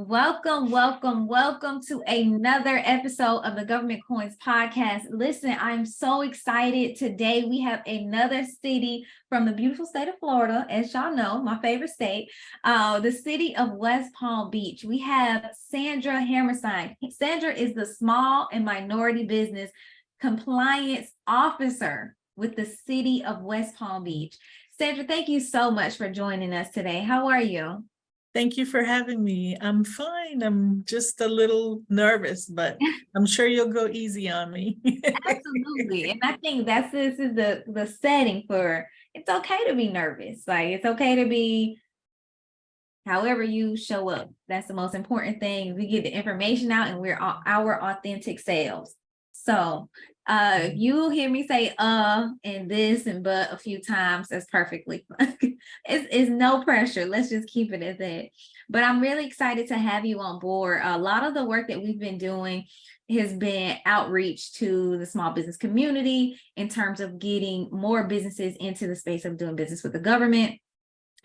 Welcome, welcome, welcome to another episode of the Government Coins podcast. Listen, I'm so excited. Today we have another city from the beautiful state of Florida, as y'all know, my favorite state, the city of West Palm Beach. We have Sandra Hammerstein. Sandra is the Small and Minority Business Compliance Officer with the city of West Palm Beach. Sandra, thank you so much for joining us today. How are you? Thank you for having me. I'm fine. I'm just a little nervous, but I'm sure you'll go easy on me. Absolutely. And I think this is the setting for it's okay to be nervous. Like it's okay to be however you show up. That's the most important thing. We get the information out and we're our authentic selves. So you'll hear me say and this and but a few times. That's perfectly fine. It's no pressure. Let's just keep it at that. But I'm really excited to have you on board. A lot of the work that we've been doing has been outreach to the small business community in terms of getting more businesses into the space of doing business with the government.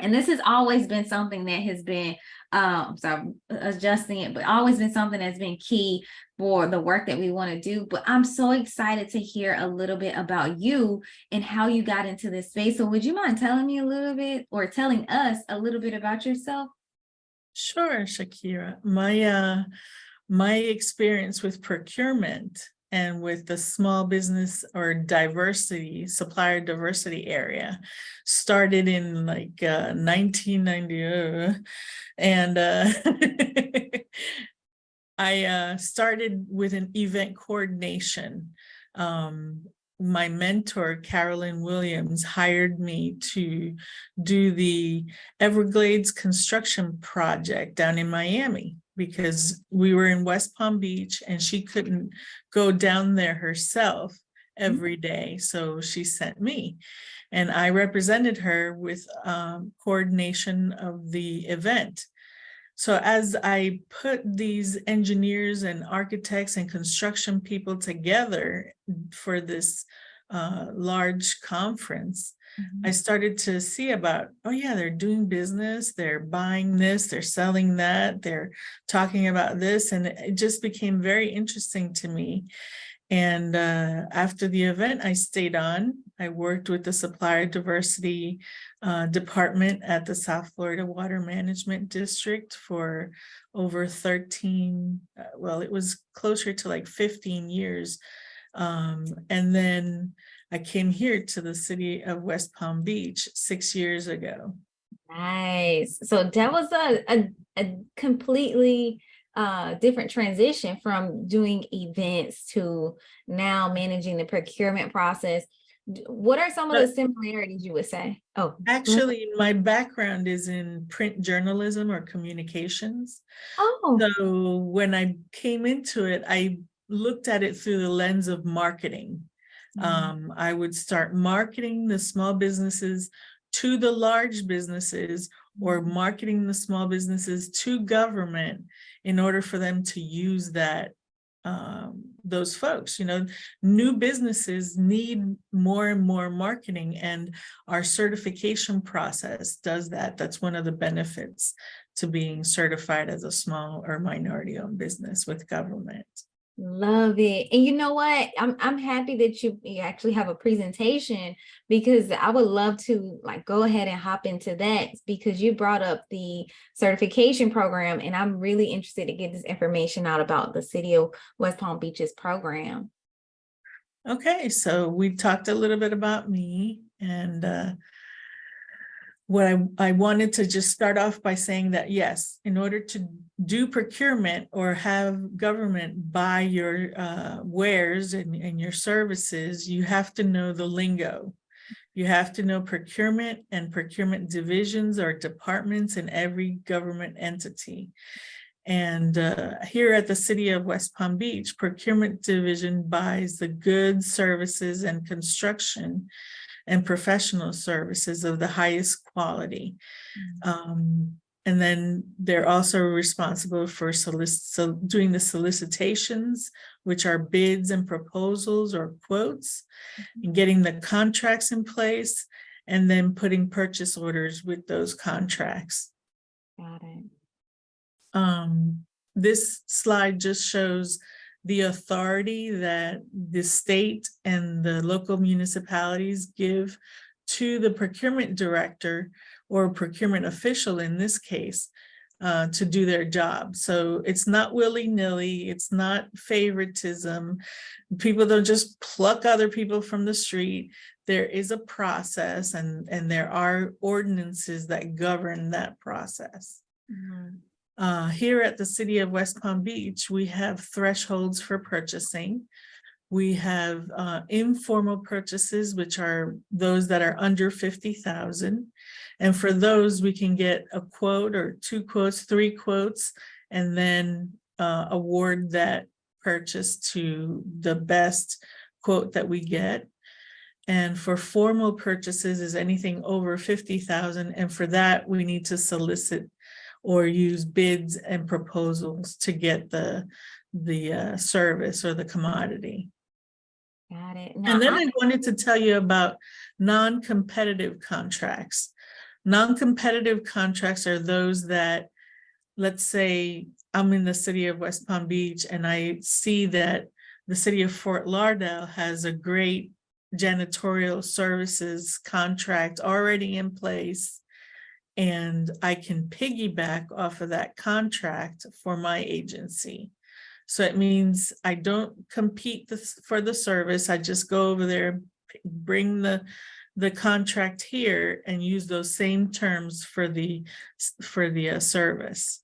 And this has always been something that has been, so adjusting it, but always been something that's been key for the work that we want to do. But I'm so excited to hear a little bit about you and how you got into this space. So would you mind telling me a little bit or telling us a little bit about yourself? Sure, Shakira. My experience with procurement and with the small business or supplier diversity area started in like 1990. And I started with an event coordination. My mentor, Carolyn Williams, hired me to do the Everglades construction project down in Miami because we were in West Palm Beach and she couldn't go down there herself every day. So she sent me and I represented her with coordination of the event. So as I put these engineers and architects and construction people together for this large conference, I started to see about, oh yeah, they're doing business, they're buying this, they're selling that, they're talking about this, and it just became very interesting to me. And after the event, I stayed on. I worked with the supplier diversity department at the South Florida Water Management District for over 13, well, it was closer to like 15 years. And then I came here to the city of West Palm Beach 6 years ago. Nice. So that was a completely different transition from doing events to now managing the procurement process. What are some of the similarities you would say? Oh, actually, my background is in print journalism or communications. Oh, so when I came into it, I looked at it through the lens of marketing. I would start marketing the small businesses to the large businesses or marketing the small businesses to government in order for them to use that those folks. New businesses need more and more marketing, and our certification process does that. That's one of the benefits to being certified as a small or minority owned business with government. love it. And you know what? I'm happy that you actually have a presentation, because I would love to go ahead and hop into that, because you brought up the certification program and I'm really interested to get this information out about the city of West Palm Beach's program. Okay, so we talked a little bit about me, and what I wanted to just start off by saying that, yes, in order to do procurement or have government buy your wares and your services, you have to know the lingo. You have to know procurement and procurement divisions or departments in every government entity. And here at the city of West Palm Beach, procurement division buys the goods, services, and construction and professional services of the highest quality. And then they're also responsible for doing the solicitations, which are bids and proposals or quotes, and getting the contracts in place, and then putting purchase orders with those contracts. Got it. This slide just shows the authority that the state and the local municipalities give to the procurement director or procurement official in this case to do their job. So it's not willy-nilly, it's not favoritism. People don't just pluck other people from the street. There is a process and there are ordinances that govern that process. Here at the city of West Palm Beach, we have thresholds for purchasing. We have informal purchases, which are those that are under 50,000. And for those, we can get a quote or 2 quotes, 3 quotes, and then award that purchase to the best quote that we get. And for formal purchases is anything over 50,000. And for that, we need to solicit or use bids and proposals to get the service or the commodity. Got it. And then I wanted to tell you about non-competitive contracts. Non-competitive contracts are those that, let's say I'm in the city of West Palm Beach and I see that the city of Fort Lauderdale has a great janitorial services contract already in place, and I can piggyback off of that contract for my agency. So it means I don't compete for the service. I just go over there, bring the contract here and use those same terms for the service.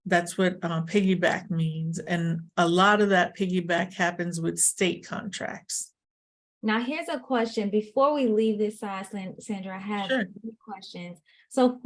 That's what piggyback means. And a lot of that piggyback happens with state contracts. Now, here's a question. Before we leave this side, Sandra, I have Sure. 3 questions. So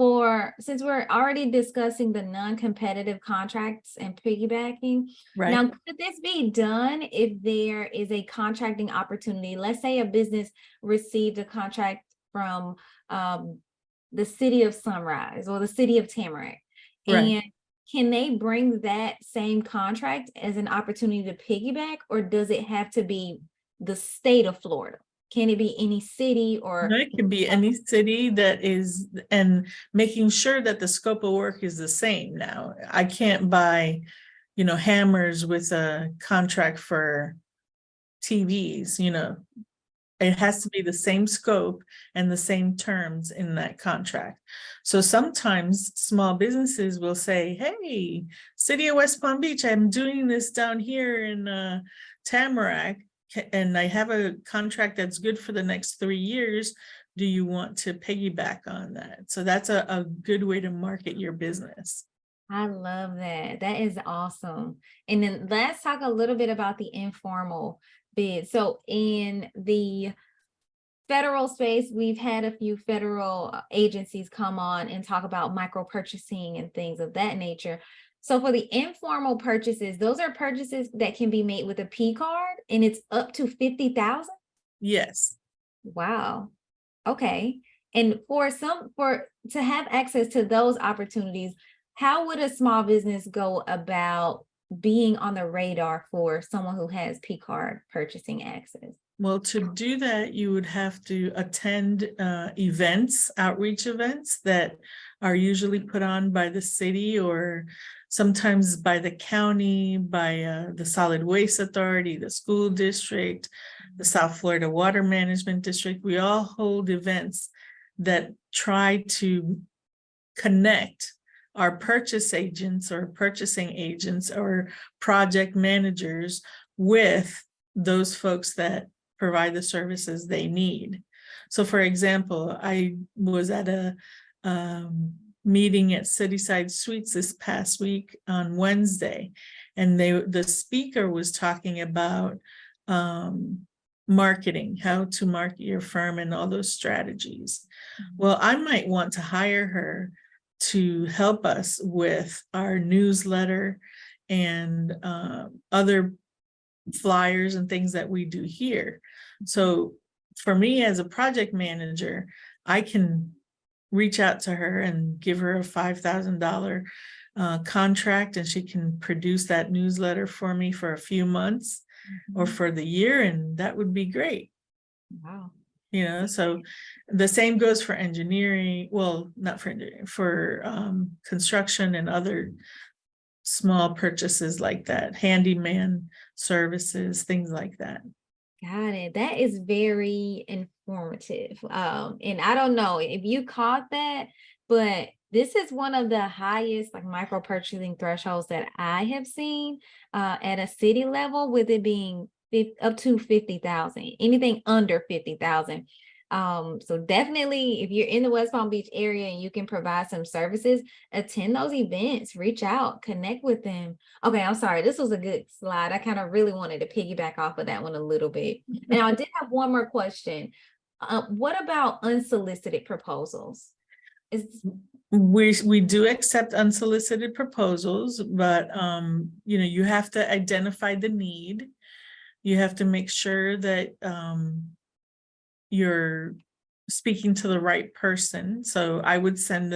since we're already discussing the non-competitive contracts and piggybacking, Right. now, could this be done if there is a contracting opportunity? Let's say a business received a contract from the city of Sunrise or the city of Tamarack, Right. and can they bring that same contract as an opportunity to piggyback, or does it have to be the state of Florida? Can it be any city or? No, it can be any city that is, and making sure that the scope of work is the same. Now, I can't buy, hammers with a contract for TVs, It has to be the same scope and the same terms in that contract. So sometimes small businesses will say, hey, City of West Palm Beach, I'm doing this down here in Tamarack, and I have a contract that's good for the next 3 years. Do you want to piggyback on that? So that's a good way to market your business. I love that. That is awesome. And then let's talk a little bit about the informal bid. So in the federal space, we've had a few federal agencies come on and talk about micro purchasing and things of that nature. So for the informal purchases, those are purchases that can be made with a P card, and it's up to 50,000. Yes. Wow. Okay. And to have access to those opportunities, how would a small business go about being on the radar for someone who has P card purchasing access? Well, to do that, you would have to attend events, outreach events that are usually put on by the city or sometimes by the county, by the Solid Waste Authority, the school district, the South Florida Water Management District. We all hold events that try to connect our purchase agents or purchasing agents or project managers with those folks that provide the services they need. So for example, I was at a meeting at Cityside Suites this past week on Wednesday, and the speaker was talking about marketing, how to market your firm and all those strategies. Well, I might want to hire her to help us with our newsletter and other flyers and things that we do here. So for me as a project manager, I can reach out to her and give her a $5,000 contract, and she can produce that newsletter for me for a few months or for the year, and that would be great. Wow. So the same goes for engineering. Well, not for engineering, for construction and other small purchases like that, handyman services, things like that. Got it. That is very informative. And I don't know if you caught that, but this is one of the highest like micro purchasing thresholds that I have seen at a city level, with it being up to 50,000. Anything under 50,000. So definitely, if you're in the West Palm Beach area and you can provide some services, attend those events, reach out, connect with them. Okay, I'm sorry. This was a good slide. I kind of really wanted to piggyback off of that one a little bit. And I did have one more question. What about unsolicited proposals? We do accept unsolicited proposals, but you have to identify the need. You have to make sure that you're speaking to the right person. So I would send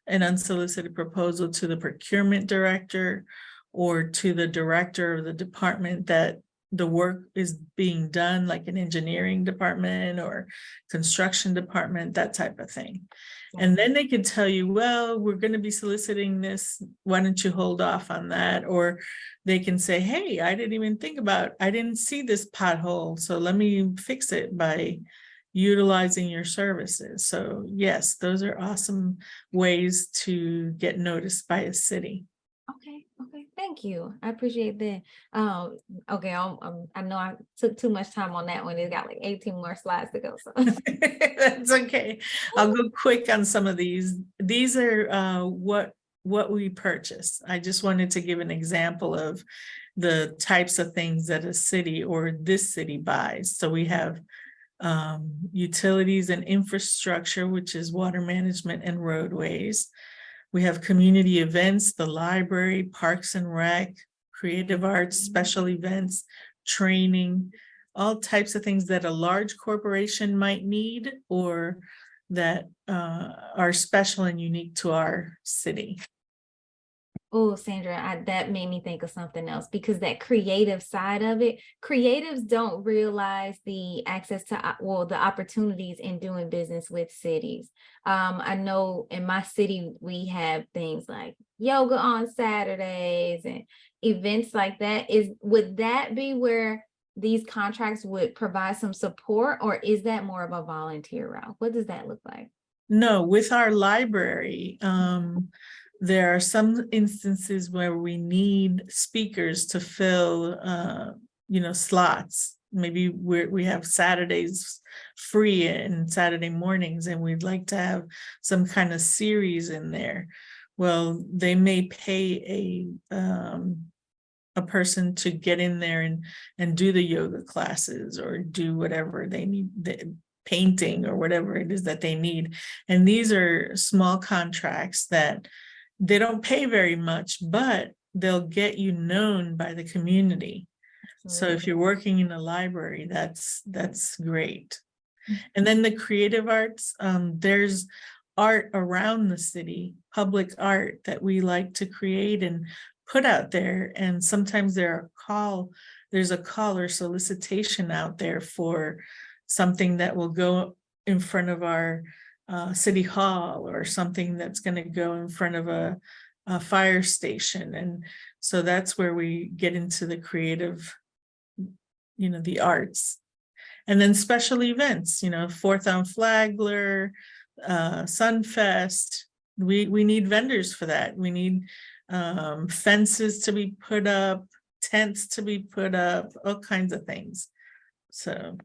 an unsolicited proposal to the procurement director or to the director of the department that the work is being done, like an engineering department or construction department, that type of thing. And then they could tell you, well, we're going to be soliciting this. Why don't you hold off on that? Or they can say, hey, I didn't see this pothole, so let me fix it by utilizing your services. So yes, those are awesome ways to get noticed by a city. Okay, thank you. I appreciate that. Okay, I know I took too much time on that one. It's got like 18 more slides to go. So that's okay. I'll go quick on some of these. These are what we purchase. I just wanted to give an example of the types of things that a city or this city buys. So we have utilities and infrastructure, which is water management and roadways. We have community events, the library, parks and rec, creative arts, special events, training, all types of things that a large corporation might need or that are special and unique to our city. oh, Sandra, that made me think of something else, because that creative side of it, creatives don't realize the access to, the opportunities in doing business with cities. I know in my city, we have things like yoga on Saturdays and events like that. Would that be where these contracts would provide some support, or is that more of a volunteer route? What does that look like? No, with our library, there are some instances where we need speakers to fill, slots. Maybe we have Saturdays free and Saturday mornings, and we'd like to have some kind of series in there. Well, they may pay a person to get in there and do the yoga classes or do whatever they need, the painting or whatever it is that they need. And these are small contracts that they don't pay very much, but they'll get you known by the community. So if you're working in a library, that's great. And then the creative arts, there's art around the city, public art that we like to create and put out there. And sometimes there's a call or solicitation out there for something that will go in front of our city hall, or something that's going to go in front of a fire station. And so that's where we get into the creative, the arts. And then special events, 4th on Flagler, Sunfest. We need vendors for that. We need fences to be put up, tents to be put up, all kinds of things. So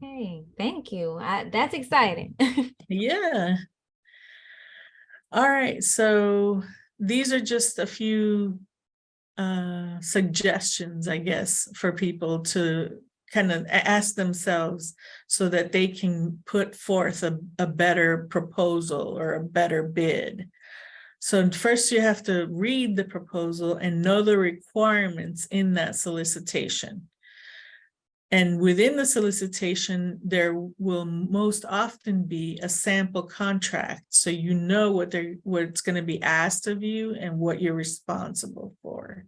hey, thank you. That's exciting. yeah. All right, so these are just a few suggestions, I guess, for people to kind of ask themselves so that they can put forth a better proposal or a better bid. So first you have to read the proposal and know the requirements in that solicitation. And within the solicitation, there will most often be a sample contract. So you know what's going to be asked of you and what you're responsible for.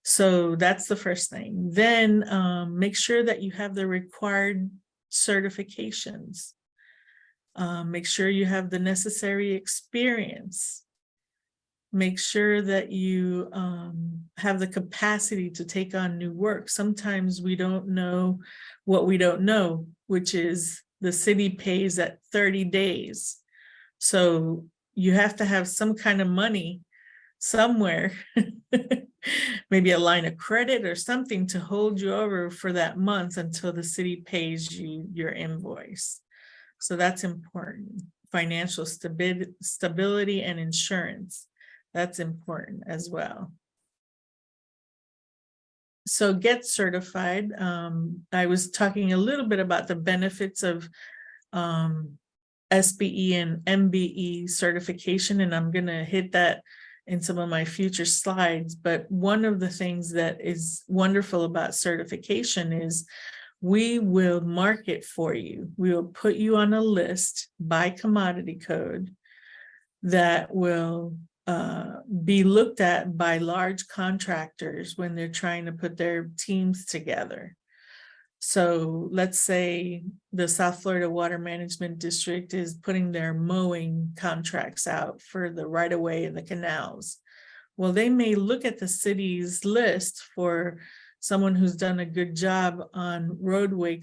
So that's the first thing. Then make sure that you have the required certifications. Make sure you have the necessary experience. make sure that you have the capacity to take on new work. Sometimes we don't know what we don't know, which is the city pays at 30 days. So you have to have some kind of money somewhere, maybe a line of credit or something to hold you over for that month until the city pays you your invoice. So that's important. Financial stability and insurance. That's important as well. So get certified. I was talking a little bit about the benefits of SBE and MBE certification, and I'm going to hit that in some of my future slides. But one of the things that is wonderful about certification is we will market for you. We will put you on a list by commodity code that will be looked at by large contractors when they're trying to put their teams together. So let's say the South Florida Water Management District is putting their mowing contracts out for the right-of-way and the canals. Well, they may look at the city's list for someone who's done a good job on roadway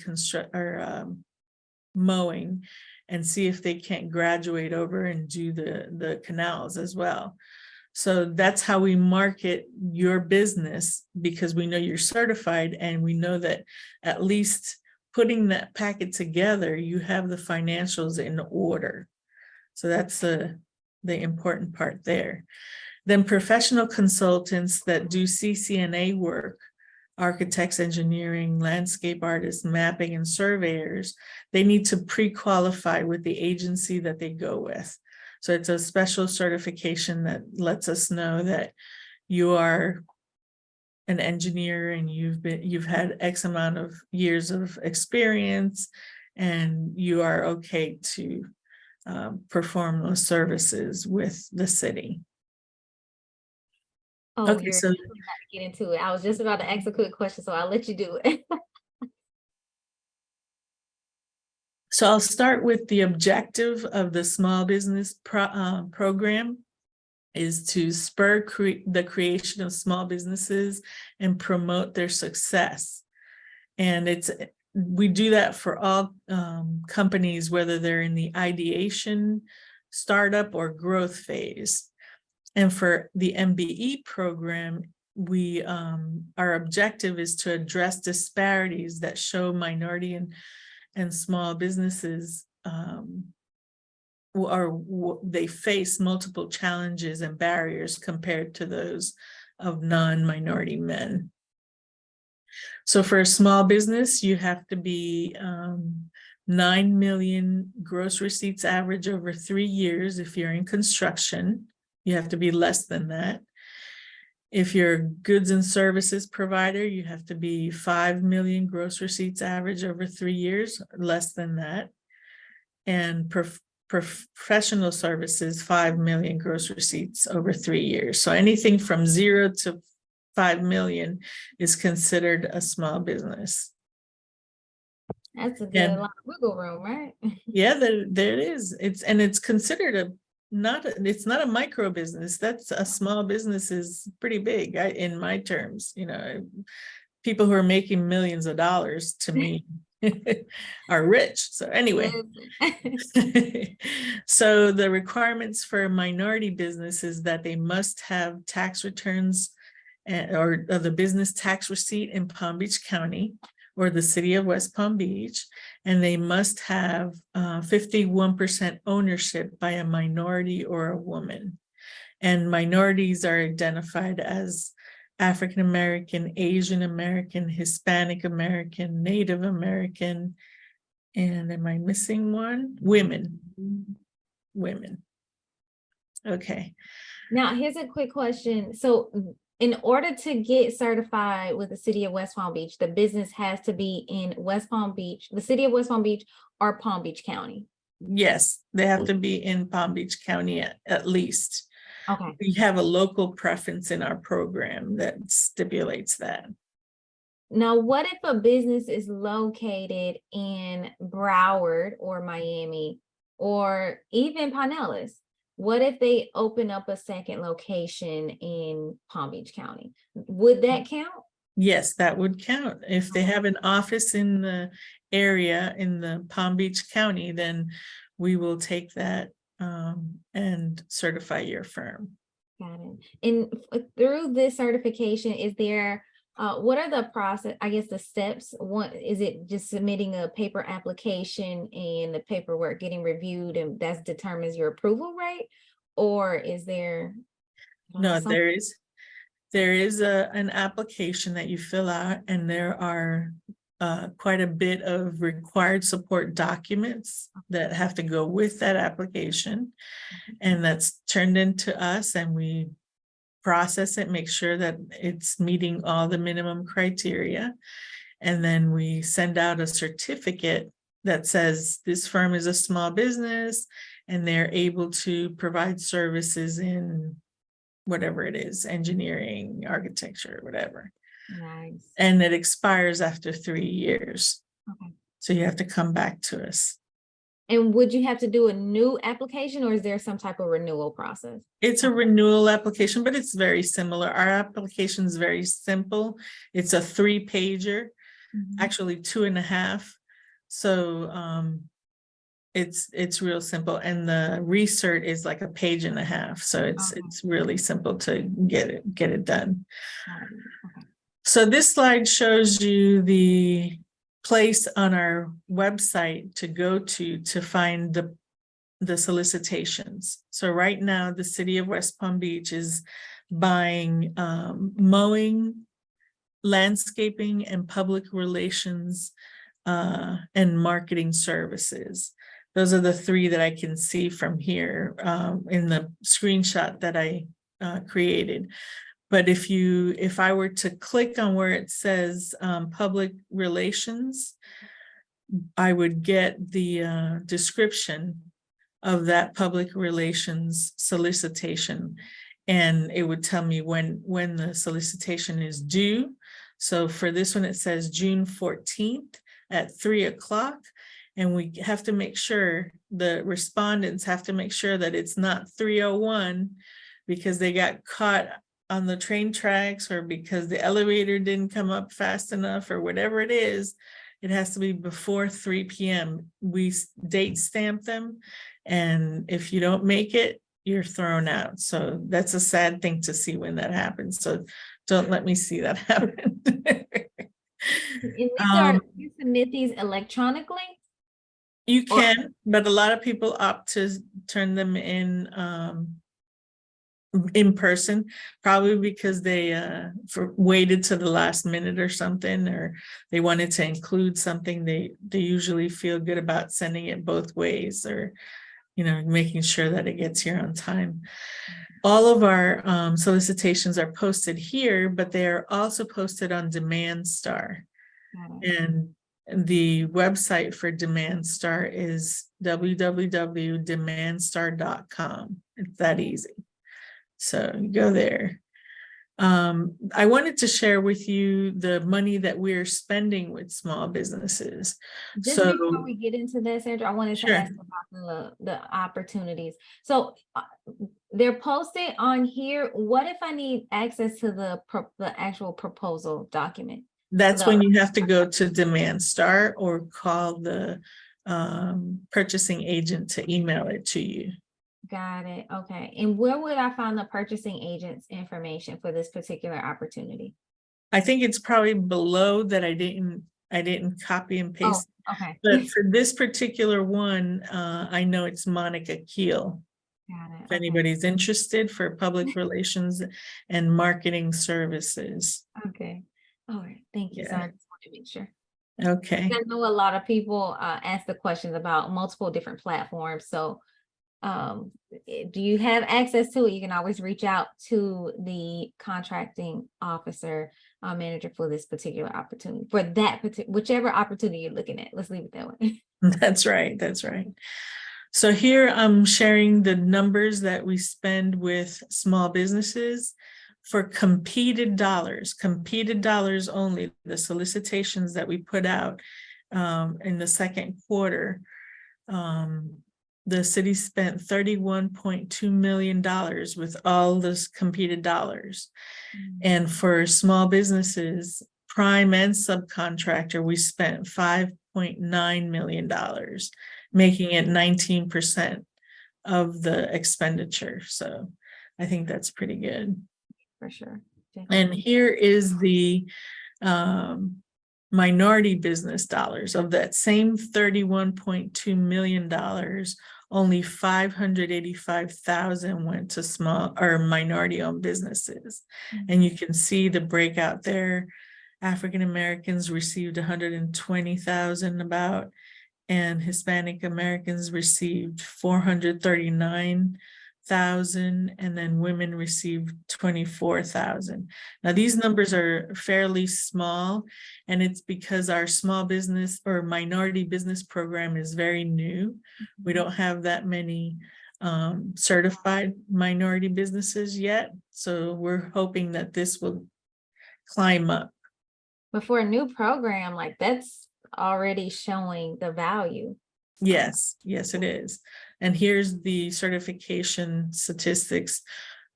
mowing and see if they can't graduate over and do the canals as well. So that's how we market your business, because we know you're certified and we know that at least putting that packet together, you have the financials in order. So that's the important part there. Then professional consultants that do CCNA work, architects, engineering, landscape artists, mapping, and surveyors, they need to pre-qualify with the agency that they go with. So it's a special certification that lets us know that you are an engineer and you've had X amount of years of experience and you are okay to perform those services with the city. Oh, Okay, you're so about to get into it. I was just about to ask a quick question, so I'll let you do it. So I'll start with the objective of the small business program is to spur the creation of small businesses and promote their success. And we do that for all companies, whether they're in the ideation, startup, or growth phase. And for the MBE program, our objective is to address disparities that show minority and small businesses they face multiple challenges and barriers compared to those of non-minority men. So for a small business, you have to be 9 million gross receipts average over 3 years. If you're in construction, you have to be less than that. If you're a goods and services provider, you have to be 5 million gross receipts average over 3 years, less than that. And professional services, 5 million gross receipts over 3 years. So anything from 0 to 5 million is considered a small business. That's a good lot of wiggle room, right? Yeah, there it is. It's considered it's not a micro business. That's a small business is pretty big in my terms. You know, people who are making millions of dollars to me are rich. So anyway, so the requirements for a minority business is that they must have tax returns or the business tax receipt in Palm Beach County or the city of West Palm Beach, and they must have 51% ownership by a minority or a woman. And minorities are identified as African American, Asian American, Hispanic American, Native American, and am I missing one? Women. Okay. Now, here's a quick question. So in order to get certified with the city of West Palm Beach, the business has to be in West Palm Beach, the city of West Palm Beach, or Palm Beach County? Yes, they have to be in Palm Beach County at least. Okay. We have a local preference in our program that stipulates that. Now, what if a business is located in Broward or Miami or even Pinellas? what if they open up a second location in Palm Beach County? Would that count? Yes, that would count. If they have an office in the area in the Palm Beach County, then we will take that and certify your firm. Got it. And through this certification, is there, what are the process, I guess the steps? What is it, just submitting a paper application and the paperwork getting reviewed and that determines your approval rate? Or is there? No, some- there is an application that you fill out, and there are quite a bit of required support documents that have to go with that application. And that's turned into us, and we process it, make sure that it's meeting all the minimum criteria. And then we send out a certificate that says this firm is a small business and they're able to provide services in whatever it is, engineering, architecture, whatever. Nice. And it expires after 3 years. Okay. So you have to come back to us. And would you have to do a new application, or is there some type of renewal process? It's a renewal application, but it's very similar. Our application is very simple. It's a 3-pager, actually 2.5. So it's real simple, and the recert is like 1.5 pages. So it's really simple to get it done. Okay. So this slide shows you the place on our website to go to find the solicitations. So right now, the city of West Palm Beach is buying mowing, landscaping, and public relations and marketing services. Those are the 3 that I can see from here in the screenshot that I created. But if I were to click on where it says public relations, I would get the description of that public relations solicitation, and it would tell me when the solicitation is due. So for this one, it says June 14th at 3 o'clock. And we have to make sure, the respondents have to make sure that it's not 3:01 because they got caught on the train tracks, or because the elevator didn't come up fast enough, or whatever it is. It has to be before 3 p.m. We date stamp them, and if you don't make it, you're thrown out. So that's a sad thing to see when that happens. So don't let me see that happen. And you submit these electronically? You can, but a lot of people opt to turn them in person, probably because they waited to the last minute or something, or they wanted to include something. They usually feel good about sending it both ways, or making sure that it gets here on time. All of our solicitations are posted here, but they are also posted on DemandStar. And the website for DemandStar is www.demandstar.com. It's that easy. So you go there. I wanted to share with you the money that we're spending with small businesses. Just before we get into that, Sandra, I wanted to ask about the opportunities. So they're posted on here. What if I need access to the actual proposal document? That's when you have to go to DemandStar or call the purchasing agent to email it to you. Got it. Okay. And where would I find the purchasing agent's information for this particular opportunity? I think it's probably below that. I didn't copy and paste. Oh, okay. But for this particular one, I know it's Monica Keel. Got it. If anybody's interested for public relations and marketing services. Okay. All right. Thank you. So I just want to make sure. Okay. I know a lot of people ask the questions about multiple different platforms. So do you have access to it? You can always reach out to the contracting officer, manager for this particular opportunity, for that whichever opportunity you're looking at. Let's leave it that way. That's right. That's right. So here I'm sharing the numbers that we spend with small businesses for competed dollars only, the solicitations that we put out in the second quarter. the city spent $31.2 million with all those competed dollars. And for small businesses, prime and subcontractor, we spent $5.9 million, making it 19% of the expenditure. So I think that's pretty good. For sure. And here is the minority business dollars. Of that same $31.2 million, only 585,000 went to small or minority-owned businesses. And you can see the breakout there. African Americans received 120,000 about, and Hispanic Americans received 439,000, and then women received 24,000. Now these numbers are fairly small, and it's because our small business or minority business program is very new. We don't have that many certified minority businesses yet, so we're hoping that this will climb up. But for a new program, like that's already showing the value. Yes, yes, it is. And here's the certification statistics.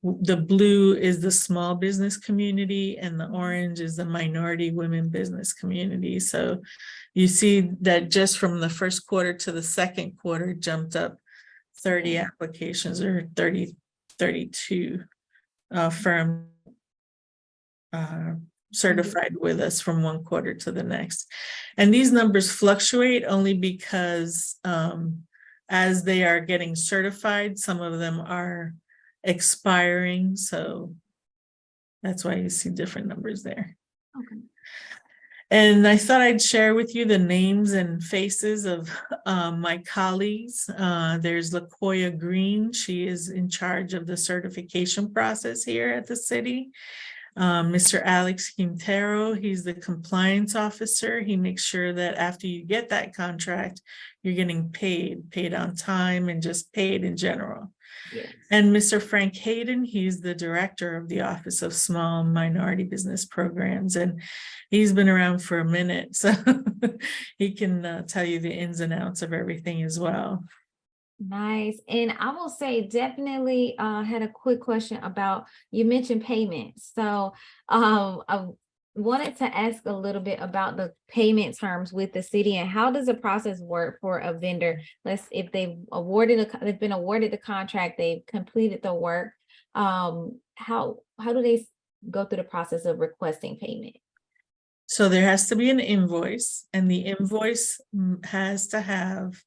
The blue is the small business community, and the orange is the minority women business community. So you see that just from the first quarter to the second quarter jumped up 30 applications, or 32 firms certified with us from one quarter to the next. And these numbers fluctuate only because as they are getting certified, some of them are expiring. So that's why you see different numbers there. Okay. And I thought I'd share with you the names and faces of my colleagues. There's LaKoya Green. She is in charge of the certification process here at the city. Mr. Alex Quintero, he's the compliance officer. He makes sure that after you get that contract, you're getting paid on time, and just paid in general. Yes. And Mr. Frank Hayden, he's the director of the Office of Small Minority Business Programs, and he's been around for a minute, so he can tell you the ins and outs of everything as well. Nice. And I will say definitely had a quick question about, you mentioned payments. So I wanted to ask a little bit about the payment terms with the city, and how does the process work for a vendor? If they've been awarded the contract, they've completed the work. How do they go through the process of requesting payment? So there has to be an invoice, and the invoice has to have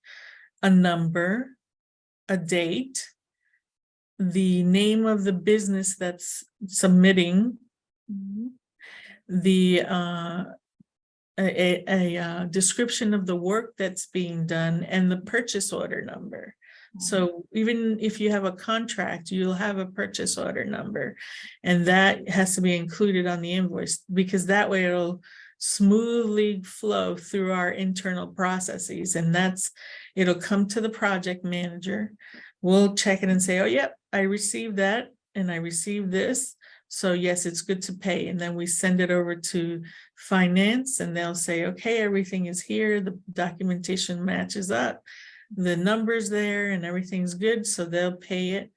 a number, a date, the name of the business that's submitting, the description of the work that's being done, and the purchase order number. So even if you have a contract, you'll have a purchase order number, and that has to be included on the invoice, because that way it'll smoothly flow through our internal processes. And it'll come to the project manager. We'll check it and say, oh, yep, I received that, and I received this. So yes, it's good to pay. And then we send it over to finance, and they'll say, okay, everything is here. The documentation matches up. The numbers there and everything's good. So they'll pay it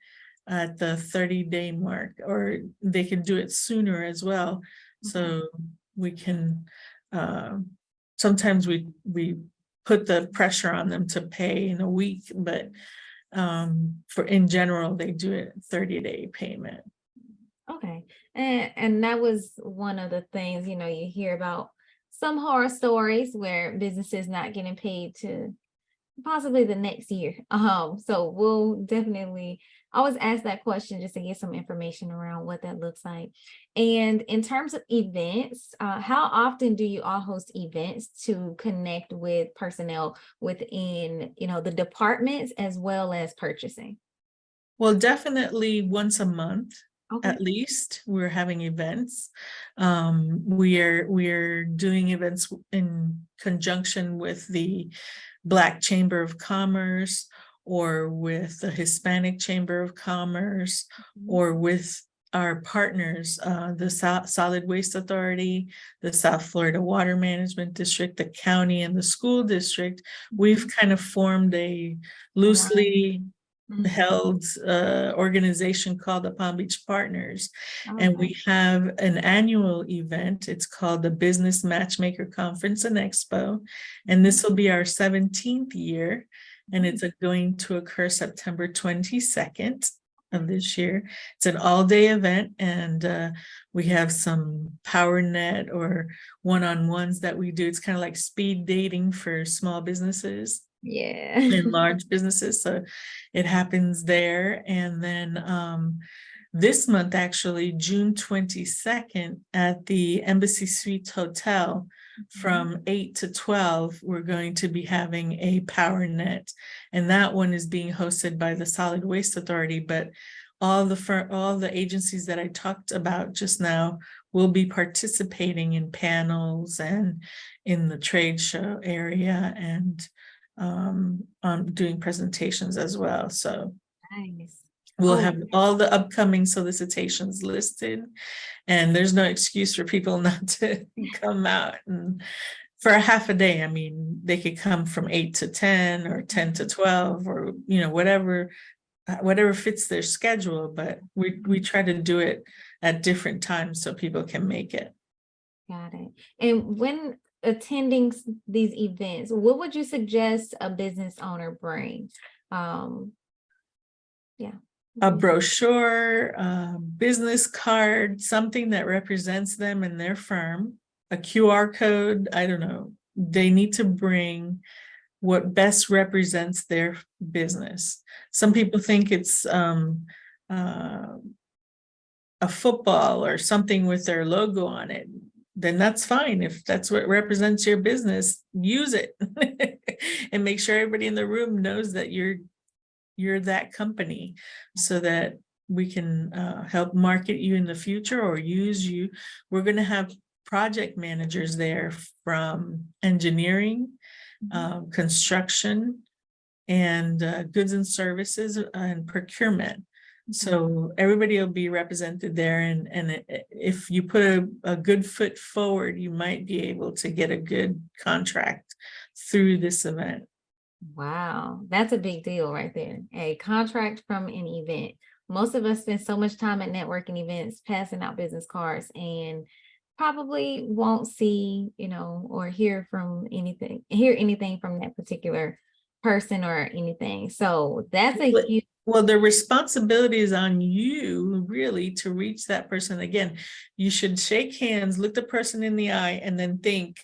at the 30-day mark, or they can do it sooner as well. So we can, sometimes we put the pressure on them to pay in a week, but in general, they do it 30-day payment. Okay. And that was one of the things, you hear about some horror stories where businesses not getting paid to possibly the next year. So we'll definitely always ask that question just to get some information around what that looks like. And in terms of events, how often do you all host events to connect with personnel within, the departments as well as purchasing? Well, definitely once a month. Okay. At least we're having events. We're doing events in conjunction with the Black Chamber of Commerce, or with the Hispanic Chamber of Commerce, or with our partners, the Solid Waste Authority, the South Florida Water Management District, the county, and the school district, we've kind of formed a loosely held organization called the Palm Beach Partners. And we have an annual event. It's called the Business Matchmaker Conference and Expo. And this will be our 17th year. And it's going to occur September 22nd of this year. It's an all-day event, and we have some power net or one-on-ones that we do. It's kind of like speed dating for small businesses. Yeah. In large businesses. So it happens there. And then this month, actually, June 22nd at the Embassy Suites Hotel from 8 to 12, we're going to be having a power net. And that one is being hosted by the Solid Waste Authority, but all the agencies that I talked about just now will be participating in panels and in the trade show area, and doing presentations as well. So Nice. we'll have all the upcoming solicitations listed, and there's no excuse for people not to come out. And for a half a day, I mean, they could come from 8 to 10 or 10 to 12, or, you know, whatever fits their schedule, but we try to do it at different times so people can make it. Got it. And when attending these events, what would you suggest a business owner bring? A brochure, a business card, something that represents them and their firm, a QR code, I don't know. They need to bring what best represents their business. Some people think it's a football or something with their logo on it. Then that's fine. If that's what represents your business, use it and make sure everybody in the room knows that you're that company, so that we can help market you in the future or use you. We're going to have project managers there from engineering, construction, and goods and services, and procurement. So everybody will be represented there, and if you put a good foot forward, you might be able to get a good contract through this event. Wow, that's a big deal right there. A contract from an event. Most of us spend so much time at networking events, passing out business cards, and probably won't see, or hear anything from that particular person or anything. So that's a huge. Well, the responsibility is on you, really, to reach that person. Again, you should shake hands, look the person in the eye, and then think,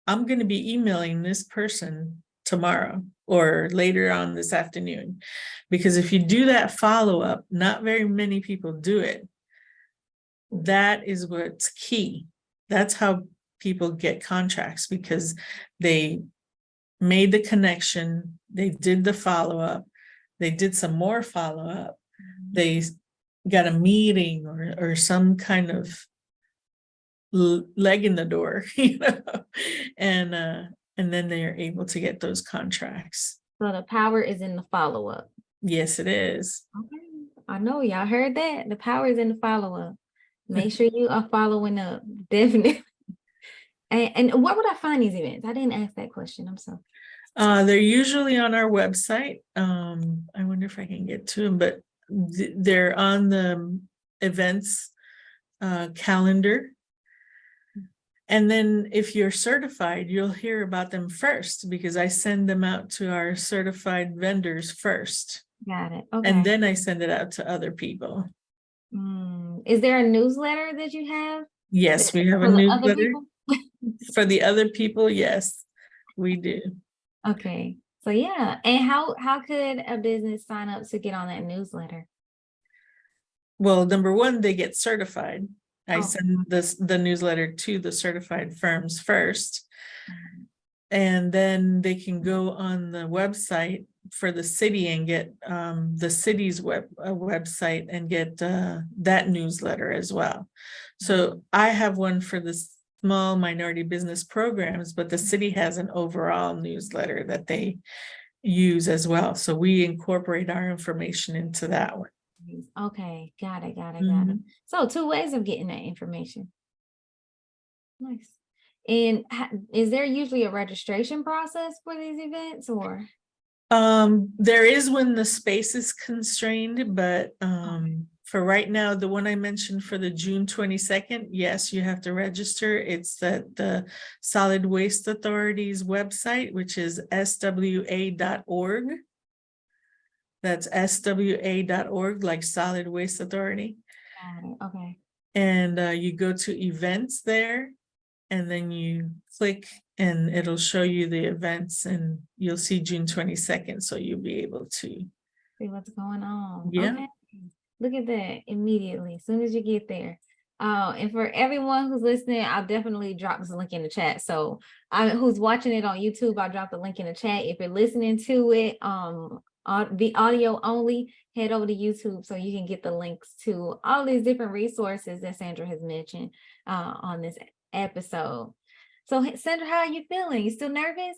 I'm going to be emailing this person tomorrow or later on this afternoon. Because if you do that follow-up, not very many people do it. That is what's key. That's how people get contracts, because they made the connection, they did the follow-up, they did some more follow-up, they got a meeting or some kind of leg in the door, and then they are able to get those contracts. So the power is in the follow-up. Yes, it is. Okay. I know y'all heard that. The power is in the follow-up. Make sure you are following up. Definitely. And where would I find these events? I didn't ask that question. I'm sorry. They're usually on our website. I wonder if I can get to them, but they're on the events calendar. And then if you're certified, you'll hear about them first, because I send them out to our certified vendors first. Got it. Okay. And then I send it out to other people. Is there a newsletter that you have? Yes, we have a newsletter. For the other people, yes, we do. Okay. So yeah. And how could a business sign up to get on that newsletter? Well, number one, they get certified. I send the newsletter to the certified firms first. And then they can go on the website for the city and get the city's website and get that newsletter as well. So I have one for the small minority business programs, but the city has an overall newsletter that they use as well. So we incorporate our information into that one. Okay, got it, got it, got it. Mhm. So 2 ways of getting that information. Nice. And is there usually a registration process for these events or? There is when the space is constrained, but Okay. for right now, the one I mentioned for the June 22nd, yes, you have to register. It's at the Solid Waste Authority's website, which is swa.org. That's swa.org, like Solid Waste Authority. Got it. Okay. And you go to events there, and then you click and it'll show you the events, and you'll see June 22nd. So you'll be able to, See what's going on. yeah. Okay. Look at that immediately, as soon as you get there. And for everyone who's listening, I'll definitely drop this link in the chat. So who's watching it on YouTube, I'll drop the link in the chat. If you're listening to it, the audio only, head over to YouTube so you can get the links to all these different resources that Sandra has mentioned on this episode. So Sandra, how are you feeling? You still nervous?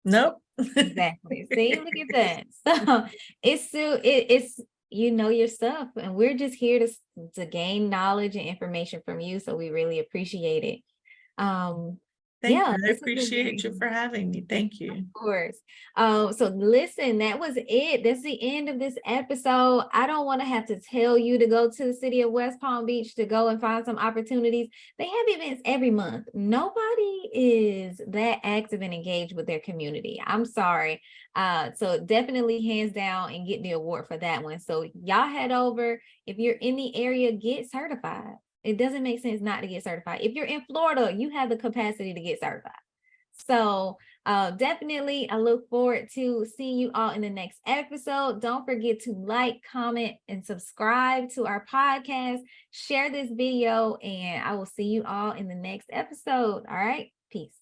Nope. Exactly. See, look at that. So it's still it's you know your stuff, and we're just here to gain knowledge and information from you. So we really appreciate it. Thank Yeah, you. I this has been appreciate great. you for having me. Thank you. Of course. So listen, that was it. That's the end of this episode. I don't want to have to tell you to go to the city of West Palm Beach to go and find some opportunities. They have events every month. Nobody is that active and engaged with their community. I'm sorry. So definitely hands down and get the award for that one. So y'all head over. If you're in the area, get certified. It doesn't make sense not to get certified. If you're in Florida, you have the capacity to get certified. So definitely, I look forward to seeing you all in the next episode. Don't forget to like, comment, and subscribe to our podcast. Share this video, and I will see you all in the next episode. All right, peace.